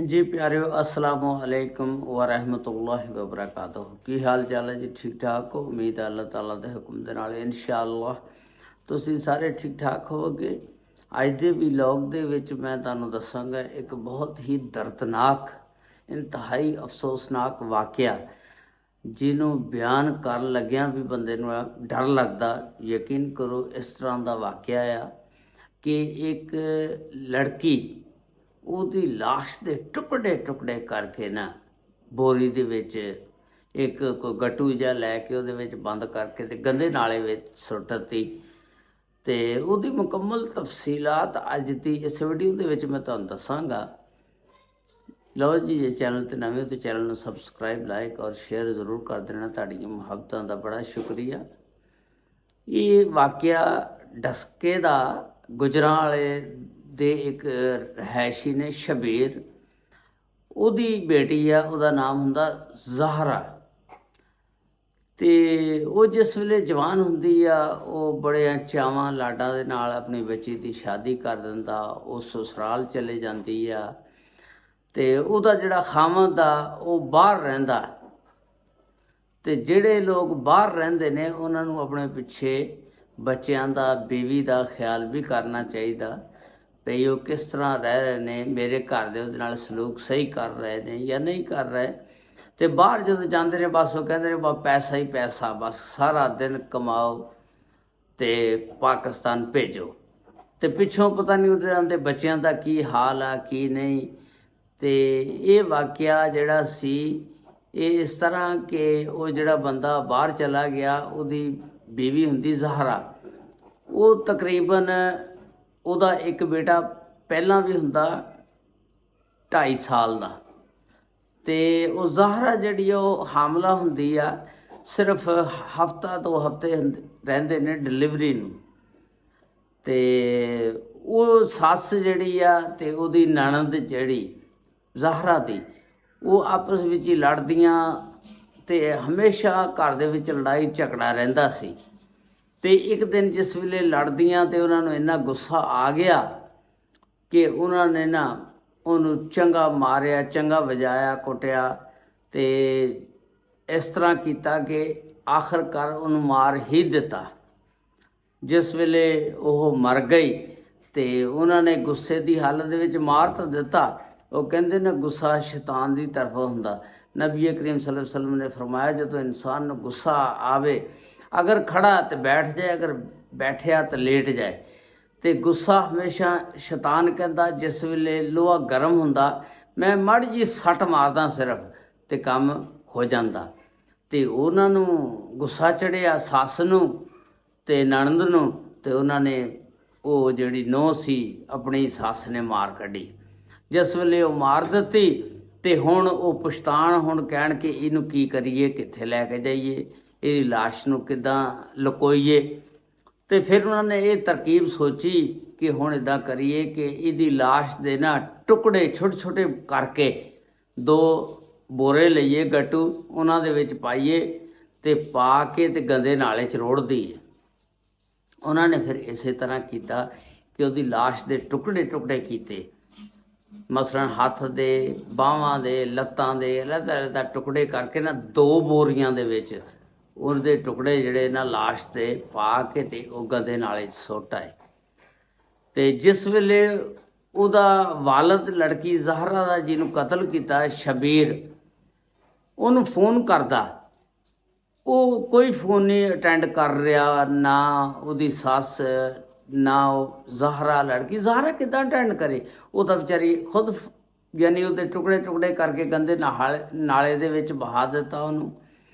जी प्यारियो अस्सलामु अलैकुम व रहमतुल्लाहि व बरकातुहू। की हाल चाल है जी? ठीक ठाक हो? उम्मीद है अल्लाह ताला दे हुक्म दे नाल इंशाअल्लाह तुसीं सारे ठीक ठाक होवोगे। अज दे व्लॉग दे विच मैं तुहानूं दस्सांगा एक बहुत ही दर्दनाक इंतहाई अफसोसनाक वाक़या जिन्हों बयान कर लग्या भी बंदे नूं डर लगदा। यकीन करो इस तरह का वाक़या आ कि एक लड़की ਉਹਦੀ ਲਾਸ਼ ਦੇ ਟੁਕੜੇ ਟੁਕੜੇ ਕਰਕੇ ਨਾ ਬੋਰੀ ਦੇ ਵਿੱਚ ਇੱਕ ਕੋਈ ਗੱਟੂ ਜਿਹਾ ਲੈ ਕੇ ਉਹਦੇ ਵਿੱਚ ਬੰਦ ਕਰਕੇ ਤੇ ਗੰਦੇ ਨਾਲੇ ਵਿੱਚ ਸੁੱਟ ਦਿੱਤੀ। ਤੇ ਉਹਦੀ ਮੁਕੰਮਲ ਤਫਸੀਲਾਤ ਅੱਜ ਦੀ ਇਸ ਵੀਡੀਓ ਦੇ ਵਿੱਚ ਮੈਂ ਤੁਹਾਨੂੰ ਦੱਸਾਂਗਾ। ਲਓ ਜੀ, ਜੇ ਚੈਨਲ ਤੇ ਨਵੇਂ ਹੋ ਤਾਂ ਚੈਨਲ ਨੂੰ ਸਬਸਕ੍ਰਾਈਬ ਲਾਈਕ ਔਰ ਸ਼ੇਅਰ ਜ਼ਰੂਰ ਕਰ ਦੇਣਾ। ਤੁਹਾਡੀਆਂ ਮੁਹੱਬਤਾਂ ਦਾ ਬੜਾ ਸ਼ੁਕਰੀਆ। ਇਹ ਵਾਕਿਆ ਡਸਕੇ ਦਾ ਗੁਜਰਾਂ ਵਾਲੇ ਦੇ ਇੱਕ ਰਹਿਸ਼ੀ ਨੇ ਸ਼ਬੀਰ, ਉਹਦੀ ਬੇਟੀ ਆ, ਉਹਦਾ ਨਾਮ ਹੁੰਦਾ ਜ਼ਾਹਰਾ। ਤੇ ਉਹ ਜਿਸ ਵੇਲੇ ਜਵਾਨ ਹੁੰਦੀ ਆ ਉਹ ਬੜੇ ਚਾਵਾਂ ਲਾਡਾਂ ਦੇ ਨਾਲ ਆਪਣੀ ਬੱਚੀ ਦੀ ਸ਼ਾਦੀ ਕਰ ਦਿੰਦਾ। ਉਹ ਸਸੁਰਾਲ ਚਲੇ ਜਾਂਦੀ ਆ ਤੇ ਉਹਦਾ ਜਿਹੜਾ ਖਾਵੰਦ ਆ ਉਹ ਬਾਹਰ ਰਹਿੰਦਾ। ਤੇ ਜਿਹੜੇ ਲੋਕ ਬਾਹਰ ਰਹਿੰਦੇ ਨੇ ਉਹਨਾਂ ਨੂੰ ਆਪਣੇ ਪਿੱਛੇ ਬੱਚਿਆਂ ਦਾ, ਬੀਵੀ ਦਾ ਖਿਆਲ ਵੀ ਕਰਨਾ ਚਾਹੀਦਾ ਭਈ ਉਹ ਕਿਸ ਤਰ੍ਹਾਂ ਰਹਿ ਰਹੇ ਨੇ, ਮੇਰੇ ਘਰ ਦੇ ਉਹਦੇ ਨਾਲ ਸਲੂਕ ਸਹੀ ਕਰ ਰਹੇ ਨੇ ਜਾਂ ਨਹੀਂ ਕਰ ਰਹੇ। ਤੇ ਬਾਹਰ ਜਦੋਂ ਜਾਂਦੇ ਨੇ ਬਸ ਉਹ ਕਹਿੰਦੇ ਨੇ ਬਸ ਪੈਸਾ ਹੀ ਪੈਸਾ, ਬਸ ਸਾਰਾ ਦਿਨ ਕਮਾਓ ਤੇ ਪਾਕਿਸਤਾਨ ਭੇਜੋ। ਤੇ ਪਿੱਛੋਂ ਪਤਾ ਨਹੀਂ ਉਹਦੇ ਦੇ ਬੱਚਿਆਂ ਦਾ ਕੀ ਹਾਲ ਆ ਕੀ ਨਹੀਂ। ਤੇ ਇਹ ਵਾਕਿਆ ਜਿਹੜਾ ਸੀ ਇਹ ਇਸ ਤਰ੍ਹਾਂ ਕਿ ਉਹ ਜਿਹੜਾ ਬੰਦਾ ਬਾਹਰ ਚਲਾ ਗਿਆ, ਉਹਦੀ ਬੀਵੀ ਹੁੰਦੀ ਜ਼ਾਹਰਾ, ਉਹ ਤਕਰੀਬਨ ਉਹਦਾ ਇੱਕ ਬੇਟਾ ਪਹਿਲਾਂ ਵੀ ਹੁੰਦਾ 2.5 ਸਾਲ ਦਾ। ਤੇ ਉਹ ਜ਼ਾਹਰਾ ਜਿਹੜੀ ਉਹ ਹਾਮਲਾ ਹੁੰਦੀ ਆ, ਸਿਰਫ ਹਫਤਾ 2 ਹਫ਼ਤੇ ਰਹਿੰਦੇ ਨੇ ਡਿਲੀਵਰੀ ਨੂੰ। ਤੇ ਉਹ ਸੱਸ ਜਿਹੜੀ ਆ ਤੇ ਉਹਦੀ ਨਣਦ ਜਿਹੜੀ ਜ਼ਾਹਰਾ ਦੀ, ਉਹ ਆਪਸ ਵਿੱਚ ਹੀ ਲੜਦੀਆਂ ਤੇ ਹਮੇਸ਼ਾ ਘਰ ਦੇ ਵਿੱਚ ਲੜਾਈ ਝਗੜਾ ਰਹਿੰਦਾ ਸੀ। ਤੇ ਇੱਕ ਦਿਨ ਜਿਸ ਵੇਲੇ ਲੜਦੀਆਂ ਤੇ ਉਹਨਾਂ ਨੂੰ ਇੰਨਾ ਗੁੱਸਾ ਆ ਗਿਆ ਕਿ ਉਹਨਾਂ ਨੇ ਨਾ ਉਹਨੂੰ ਚੰਗਾ ਮਾਰਿਆ, ਚੰਗਾ ਵਜਾਇਆ, ਕੁੱਟਿਆ ਤੇ ਇਸ ਤਰ੍ਹਾਂ ਕੀਤਾ ਕਿ ਆਖਰਕਾਰ ਉਹਨੂੰ ਮਾਰ ਹੀ ਦਿੱਤਾ। ਜਿਸ ਵੇਲੇ ਉਹ ਮਰ ਗਈ ਤੇ ਉਹਨਾਂ ਨੇ ਗੁੱਸੇ ਦੀ ਹਾਲਤ ਦੇ ਵਿੱਚ ਮਾਰ ਤਾਂ ਦਿੱਤਾ। ਉਹ ਕਹਿੰਦੇ ਨੇ ਗੁੱਸਾ ਸ਼ੈਤਾਨ ਦੀ ਤਰਫੋਂ ਹੁੰਦਾ। ਨਬੀ ਕਰੀਮ ਸੱਲੱਲਾਹੁ ਅਲੈਹਿ ਵਸੱਲਮ ਨੇ ਫਰਮਾਇਆ ਜਦੋਂ ਇਨਸਾਨ ਨੂੰ ਗੁੱਸਾ ਆਵੇ, अगर खड़ा तो बैठ जाए, अगर बैठिया तो लेट जाए। तो गुस्सा हमेशा शैतान कहता जिस वेले लोहा गर्म हुंदा मैं माड़ी जी सट मारदा सिर्फ तो काम हो जाता। तो उन्होंने गुस्सा चढ़िया सस नूं ते नणंद नूं, ते उन्होंने वो जिहड़ी नूंह सी अपनी सस ने मार कढ़ी। जिस वेले वो मार दित्ती तो हुण वो पछताण, हुण कहण कि इहनूं की करिए, कित्थे लैके जाइए, ਇਹਦੀ ਲਾਸ਼ ਨੂੰ ਕਿੱਦਾਂ ਲੁਕੋਈਏ। ਤੇ ਫਿਰ ਉਹਨਾਂ ਨੇ ਇਹ ਤਰਕੀਬ ਸੋਚੀ ਕਿ ਹੁਣ ਇੱਦਾਂ ਕਰੀਏ ਕਿ ਇਹਦੀ ਲਾਸ਼ ਦੇ ਨਾ ਟੁਕੜੇ ਛੋਟੇ ਛੋਟੇ ਕਰਕੇ 2 ਬੋਰੇ ਲਈਏ ਗੱਟੂ, ਉਹਨਾਂ ਦੇ ਵਿੱਚ ਪਾਈਏ ਤੇ ਪਾ ਕੇ ਤੇ ਗੰਦੇ ਨਾਲੇ 'ਚ ਰੋੜ ਦਈਏ। ਉਹਨਾਂ ਨੇ ਫਿਰ ਇਸੇ ਤਰ੍ਹਾਂ ਕੀਤਾ ਕਿ ਉਹਦੀ ਲਾਸ਼ ਦੇ ਟੁਕੜੇ ਟੁਕੜੇ ਕੀਤੇ, ਮਸਲਨ ਹੱਥ ਦੇ, ਬਾਹਾਂ ਦੇ, ਲੱਤਾਂ ਦੇ ਅਲੱਗ-ਅਲੱਗ ਟੁਕੜੇ ਕਰਕੇ ਨਾ 2 ਬੋਰੀਆਂ ਦੇ ਵਿੱਚ ਉਹਦੇ ਟੁਕੜੇ ਜਿਹੜੇ ਨਾ ਲਾਸ਼ ਦੇ ਪਾ ਕੇ ਤੇ ਉਹ ਗੰਦੇ ਨਾਲੇ 'ਚ ਸੁੱਟ ਆਏ। ਤੇ ਜਿਸ ਵੇਲੇ ਉਹਦਾ ਵਾਲਦ ਲੜਕੀ ਜ਼ਾਹਰਾ ਦਾ ਜਿਹਨੂੰ ਕਤਲ ਕੀਤਾ ਸ਼ਬੀਰ, ਉਹਨੂੰ ਫੋਨ ਕਰਦਾ, ਉਹ ਕੋਈ ਫੋਨ ਨਹੀਂ ਅਟੈਂਡ ਕਰ ਰਿਹਾ, ਨਾ ਉਹਦੀ ਸੱਸ ਨਾ ਉਹ ਜ਼ਾਹਰਾ ਲੜਕੀ। ਜ਼ਾਹਰਾ ਕਿੱਦਾਂ ਅਟੈਂਡ ਕਰੇ? ਉਹ ਤਾਂ ਵਿਚਾਰੀ ਖੁਦ ਯਾਨੀ ਉਹਦੇ ਟੁਕੜੇ ਟੁਕੜੇ ਕਰਕੇ ਗੰਦੇ ਨਾਲੇ ਦੇ ਵਿੱਚ ਬਹਾ ਦਿੱਤਾ ਉਹਨੂੰ।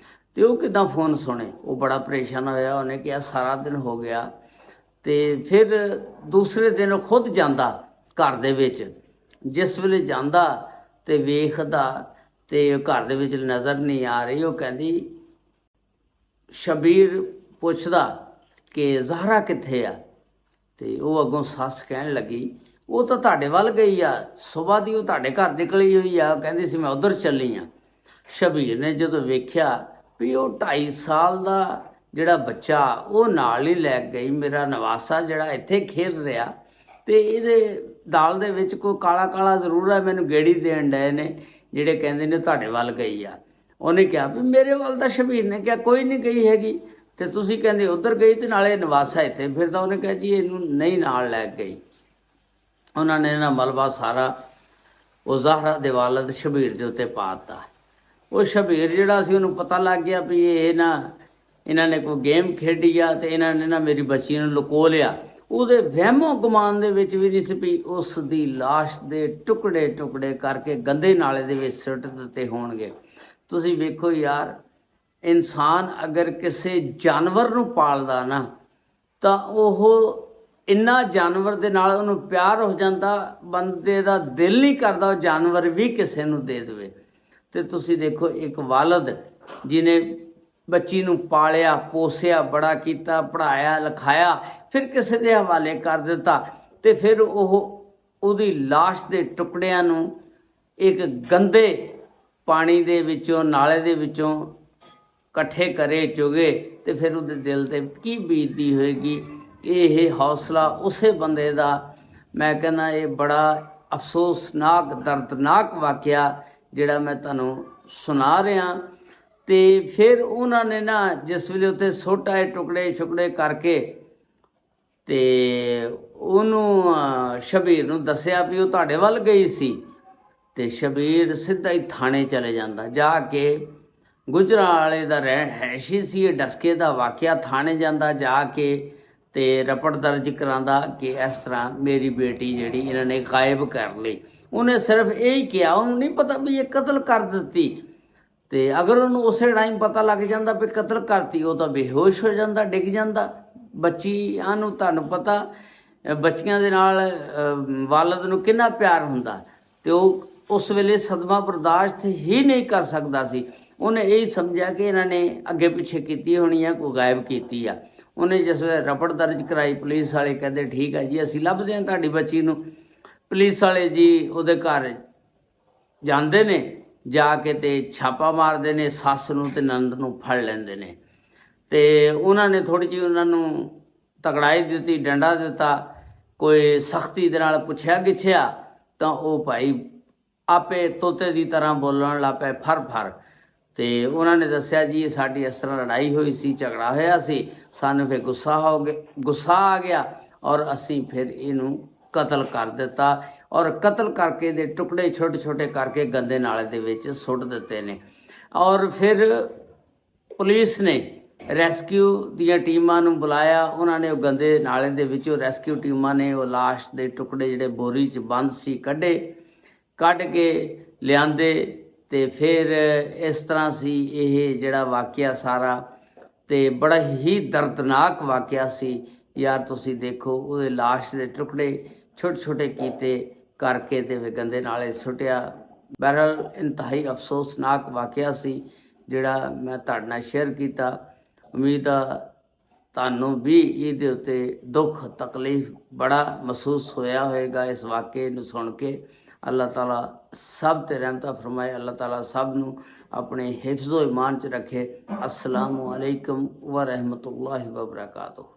ਤੇ ਉਹ ਕਿੱਦਾਂ ਫੋਨ ਸੁਣੇ? ਉਹ ਬੜਾ ਪਰੇਸ਼ਾਨ ਹੋਇਆ। ਉਹਨੇ ਕਿਹਾ ਸਾਰਾ ਦਿਨ ਹੋ ਗਿਆ। ਤੇ ਫਿਰ ਦੂਸਰੇ ਦਿਨ ਉਹ ਖੁਦ ਜਾਂਦਾ ਘਰ ਦੇ ਵਿੱਚ। ਜਿਸ ਵੇਲੇ ਜਾਂਦਾ ਤੇ ਵੇਖਦਾ ਤੇ ਘਰ ਦੇ ਵਿੱਚ ਨਜ਼ਰ ਨਹੀਂ ਆ ਰਹੀ। ਉਹ ਕਹਿੰਦੀ, ਸ਼ਬੀਰ ਪੁੱਛਦਾ ਕਿ ਜ਼ਾਹਰਾ ਕਿੱਥੇ ਆ? ਤੇ ਉਹ ਅੱਗੋਂ ਸੱਸ ਕਹਿਣ ਲੱਗੀ ਉਹ ਤਾਂ ਤੁਹਾਡੇ ਵੱਲ ਗਈ ਆ, ਸੁਬਾਹ ਦੀ ਉਹ ਤੁਹਾਡੇ ਘਰ ਨਿਕਲੀ ਹੋਈ ਆ, ਕਹਿੰਦੀ ਸੀ ਮੈਂ ਉੱਧਰ ਚੱਲੀ ਆ। ਸ਼ਬੀਰ ਨੇ ਜਦੋਂ ਵੇਖਿਆ ਵੀ ਉਹ 2.5 ਸਾਲ ਦਾ ਜਿਹੜਾ ਬੱਚਾ ਉਹ ਨਾਲ ਹੀ ਲੈ ਗਈ, ਮੇਰਾ ਨਵਾਸਾ ਜਿਹੜਾ ਇੱਥੇ ਖੇਡ ਰਿਹਾ ਤੇ ਇਹਦੇ ਦਾਲ ਦੇ ਵਿੱਚ ਕੋਈ ਕਾਲਾ ਕਾਲਾ ਜ਼ਰੂਰ ਹੈ, ਮੈਨੂੰ ਗੇੜੀ ਦੇਣ ਡਏ ਨੇ ਜਿਹੜੇ ਕਹਿੰਦੇ ਨੇ ਤੁਹਾਡੇ ਵੱਲ ਗਈ ਆ। ਉਹਨੇ ਕਿਹਾ ਵੀ ਮੇਰੇ ਵੱਲ ਤਾਂ ਸ਼ਬੀਰ ਨੇ ਕਿਹਾ ਕੋਈ ਨਹੀਂ ਗਈ ਹੈਗੀ, ਤੇ ਤੁਸੀਂ ਕਹਿੰਦੇ ਉੱਧਰ ਗਈ ਤੇ ਨਾਲੇ ਨਵਾਸਾ ਇੱਥੇ ਫਿਰਦਾ। ਉਹਨੇ ਕਿਹਾ ਜੀ ਇਹਨੂੰ ਨਹੀਂ ਨਾਲ ਲੈ ਗਈ। ਉਹਨਾਂ ਨੇ ਨਾ ਮਲਬਾ ਸਾਰਾ ਉਹ ਜ਼ਾਹਰਾ ਦੇ ਵਾਲਦ ਸ਼ਬੀਰ ਦੇ ਉੱਤੇ ਪਾ ਦਿੱਤਾ। ਉਹ ਸ਼ਬੀਰ ਜਿਹੜਾ ਸੀ ਉਹਨੂੰ ਪਤਾ ਲੱਗ ਗਿਆ ਵੀ ਇਹ ਨਾ ਇਹਨਾਂ ਨੇ ਕੋਈ ਗੇਮ ਖੇਡੀ ਆ ਤੇ ਇਹਨਾਂ ਨੇ ਨਾ ਮੇਰੀ ਬੱਚੀ ਨੂੰ ਲੁਕੋ ਲਿਆ। ਉਹਦੇ ਵਹਿਮੋ ਗੁਮਾਨ ਦੇ ਵਿੱਚ ਵੀ ਨਹੀਂ ਸੀ ਵੀ ਉਸ ਦੀ ਲਾਸ਼ ਦੇ ਟੁਕੜੇ ਟੁਕੜੇ ਕਰਕੇ ਗੰਦੇ ਨਾਲੇ ਦੇ ਵਿੱਚ ਸੁੱਟ ਦਿੱਤੇ ਹੋਣਗੇ। ਤੁਸੀਂ ਵੇਖੋ ਯਾਰ, ਇਨਸਾਨ ਅਗਰ ਕਿਸੇ ਜਾਨਵਰ ਨੂੰ ਪਾਲਦਾ ਨਾ ਤਾਂ ਉਹ ਇੰਨਾ ਜਾਨਵਰ ਦੇ ਨਾਲ ਉਹਨੂੰ ਪਿਆਰ ਹੋ ਜਾਂਦਾ, ਬੰਦੇ ਦਾ ਦਿਲ ਨਹੀਂ ਕਰਦਾ ਉਹ ਜਾਨਵਰ ਵੀ ਕਿਸੇ ਨੂੰ ਦੇ ਦੇਵੇ। ਤੇ ਤੁਸੀਂ ਦੇਖੋ ਇੱਕ ਵਾਲਦ ਜਿਹਨੇ ਬੱਚੀ ਨੂੰ ਪਾਲਿਆ ਪੋਸਿਆ ਬੜਾ ਕੀਤਾ, ਪੜ੍ਹਾਇਆ ਲਿਖਾਇਆ, ਫਿਰ ਕਿਸੇ ਦੇ ਹਵਾਲੇ ਕਰ ਦਿੱਤਾ ਤੇ ਫਿਰ ਉਹਦੀ ਲਾਸ਼ ਦੇ ਟੁਕੜਿਆਂ ਨੂੰ ਇੱਕ ਗੰਦੇ ਪਾਣੀ ਦੇ ਵਿੱਚੋਂ ਨਾਲੇ ਦੇ ਵਿੱਚੋਂ ਇਕੱਠੇ ਕਰੇ ਚੁਗੇ ਤੇ ਫਿਰ ਉਹਦੇ ਦਿਲ 'ਤੇ ਕੀ ਬੀਤਦੀ ਹੋਏਗੀ। ਇਹ ਹੌਸਲਾ ਉਸੇ ਬੰਦੇ ਦਾ, ਮੈਂ ਕਹਿੰਦਾ ਇਹ ਬੜਾ ਅਫਸੋਸਨਾਕ ਦਰਦਨਾਕ ਵਾਕਿਆ ਜਿਹੜਾ ਮੈਂ ਤੁਹਾਨੂੰ ਸੁਣਾ ਰਿਹਾ। ਤੇ ਫਿਰ ਉਹਨਾਂ ਨੇ ਨਾ ਜਿਸ ਵੇਲੇ ਉੱਥੇ ਸੁੱਟ ਆਏ ਟੁਕੜੇ ਛੁਕੜੇ ਕਰਕੇ ਤੇ ਉਹਨੂੰ ਸ਼ਬੀਰ ਨੂੰ ਦੱਸਿਆ ਵੀ ਉਹ ਤੁਹਾਡੇ ਵੱਲ ਗਈ ਸੀ। ਤੇ ਸ਼ਬੀਰ ਸਿੱਧਾ ਹੀ ਥਾਣੇ ਚਲੇ ਜਾਂਦਾ, ਜਾ ਕੇ ਗੁਜਰਾਂ ਵਾਲੇ ਦਾ ਰਹਿਸ਼ੀ ਸੀ ਇਹ ਡਸਕੇ ਦਾ ਵਾਕਿਆ, ਥਾਣੇ ਜਾਂਦਾ ਜਾ ਕੇ ਤੇ ਰਪਟ ਦਰਜ ਕਰਾਉਂਦਾ ਕਿ ਇਸ ਤਰ੍ਹਾਂ ਮੇਰੀ ਬੇਟੀ ਜਿਹੜੀ ਇਹਨਾਂ ਨੇ ਗਾਇਬ ਕਰ ਲਈ। ਉਹਨੇ ਸਿਰਫ ਇਹ ਹੀ ਕਿਹਾ, ਉਹਨੂੰ ਨਹੀਂ ਪਤਾ ਵੀ ਇਹ ਕਤਲ ਕਰ ਦਿੱਤੀ। ਤੇ ਅਗਰ ਉਹਨੂੰ ਉਸੇ ਟਾਈਮ ਪਤਾ ਲੱਗ ਜਾਂਦਾ ਵੀ ਕਤਲ ਕਰਤੀ, ਉਹ ਤਾਂ ਬੇਹੋਸ਼ ਹੋ ਜਾਂਦਾ, ਡਿੱਗ ਜਾਂਦਾ। ਬੱਚੀਆਂ ਨੂੰ ਤੁਹਾਨੂੰ ਪਤਾ ਬੱਚੀਆਂ ਦੇ ਨਾਲ ਵਾਲਦ ਨੂੰ ਕਿੰਨਾ ਪਿਆਰ ਹੁੰਦਾ ਤੇ ਉਹ ਉਸ ਵੇਲੇ ਸਦਮਾ ਬਰਦਾਸ਼ਤ ਹੀ ਨਹੀਂ ਕਰ ਸਕਦਾ ਸੀ। ਉਹਨੇ ਇਹ ਸਮਝਿਆ ਕਿ ਇਹਨਾਂ ਨੇ ਅੱਗੇ ਪਿੱਛੇ ਕੀਤੀ ਹੋਣੀ ਆ, ਕੋਈ ਗਾਇਬ ਕੀਤੀ ਆ। ਉਹਨੇ ਜਿਸ ਵੇਲੇ ਰਪਟ ਦਰਜ ਕਰਾਈ, ਪੁਲਿਸ ਵਾਲੇ ਕਹਿੰਦੇ ਠੀਕ ਹੈ ਜੀ ਅਸੀਂ ਲੱਭਦੇ ਹਾਂ ਤੁਹਾਡੀ ਬੱਚੀ ਨੂੰ। ਪੁਲਿਸ ਵਾਲੇ ਜੀ ਉਹਦੇ ਘਰ ਜਾਂਦੇ ਨੇ, ਜਾ ਕੇ ਤੇ ਛਾਪਾ ਮਾਰਦੇ ਨੇ, ਸੱਸ ਨੂੰ ਤੇ ਨੰਦ ਨੂੰ ਫੜ ਲੈਂਦੇ ਨੇ। ਤੇ ਉਹਨਾਂ ਨੇ ਥੋੜ੍ਹੀ ਜਿਹੀ ਉਹਨਾਂ ਨੂੰ ਤਕੜਾਈ ਦਿੱਤੀ, ਡੰਡਾ ਦਿੱਤਾ, ਕੋਈ ਸਖਤੀ ਦੇ ਨਾਲ ਪੁੱਛਿਆ ਗਿੱਛਿਆ ਤਾਂ ਉਹ ਭਾਈ ਆਪੇ ਤੋਤੇ ਦੀ ਤਰ੍ਹਾਂ ਬੋਲਣ ਲੱਗ ਪਏ, ਫਰ ਫਰ। ਤੇ ਉਹਨਾਂ ਨੇ ਦੱਸਿਆ ਜੀ ਸਾਡੀ ਇਸ ਤਰ੍ਹਾਂ ਲੜਾਈ ਹੋਈ ਸੀ, ਝਗੜਾ ਹੋਇਆ ਸੀ, ਸਾਨੂੰ ਫਿਰ ਗੁੱਸਾ ਆ ਗਿਆ ਔਰ ਅਸੀਂ ਫਿਰ ਇਹਨੂੰ ਕਤਲ ਕਰ ਦਿੱਤਾ ਔਰ ਕਤਲ ਕਰਕੇ ਦੇ ਟੁਕੜੇ ਛੋਟੇ ਛੋਟੇ ਕਰਕੇ ਗੰਦੇ ਨਾਲੇ ਦੇ ਵਿੱਚ ਸੁੱਟ ਦਿੱਤੇ ਨੇ। ਔਰ ਫਿਰ ਪੁਲਿਸ ਨੇ ਰੈਸਕਿਊ ਦੀਆਂ ਟੀਮਾਂ ਨੂੰ ਬੁਲਾਇਆ, ਉਹਨਾਂ ਨੇ ਉਹ ਗੰਦੇ ਨਾਲੇ ਦੇ ਵਿੱਚੋਂ ਰੈਸਕਿਊ ਟੀਮਾਂ ਨੇ ਉਹ ਲਾਸ਼ ਦੇ ਟੁਕੜੇ ਜਿਹੜੇ ਬੋਰੀ 'ਚ ਬੰਦ ਸੀ ਕੱਢ ਕੇ ਲਿਆਂਦੇ। ਤੇ ਫਿਰ ਇਸ ਤਰ੍ਹਾਂ ਸੀ ਇਹ ਜਿਹੜਾ ਵਾਕਿਆ ਸਾਰਾ, ਤੇ ਬੜਾ ਹੀ ਦਰਦਨਾਕ ਵਾਕਿਆ ਸੀ ਯਾਰ। ਤੁਸੀਂ ਦੇਖੋ ਉਹਦੇ ਲਾਸ਼ ਦੇ ਟੁਕੜੇ ਛੋਟੇ ਛੋਟੇ ਕੀਤੇ ਕਰਕੇ ਤੇ ਫਿਰ ਗੰਦੇ ਨਾਲੇ ਸੁੱਟਿਆ। ਬਹਰਹਾਲ ਇੰਤਹਾਈ ਅਫਸੋਸਨਾਕ ਵਾਕਿਆ ਸੀ ਜਿਹੜਾ ਮੈਂ ਤੁਹਾਡੇ ਨਾਲ ਸ਼ੇਅਰ ਕੀਤਾ। ਉਮੀਦ ਆ ਤੁਹਾਨੂੰ ਵੀ ਇਹਦੇ ਉੱਤੇ ਦੁੱਖ ਤਕਲੀਫ ਬੜਾ ਮਹਿਸੂਸ ਹੋਇਆ ਹੋਏਗਾ ਇਸ ਵਾਕਿਏ ਨੂੰ ਸੁਣ ਕੇ। ਅੱਲਾਹ ਤਾਲਾ ਸਭ ਤੇ ਰਹਿਮਤਾਂ ਫਰਮਾਏ, ਅੱਲਾਹ ਤਾਲਾ ਸਭ ਨੂੰ ਆਪਣੇ ਹਿਫਜ਼ੋ ਈਮਾਨ 'ਚ ਰੱਖੇ। ਅਸਲਾਮੁ ਅਲੈਕੁਮ व रहमतुल्लाहि व बरकातुहू।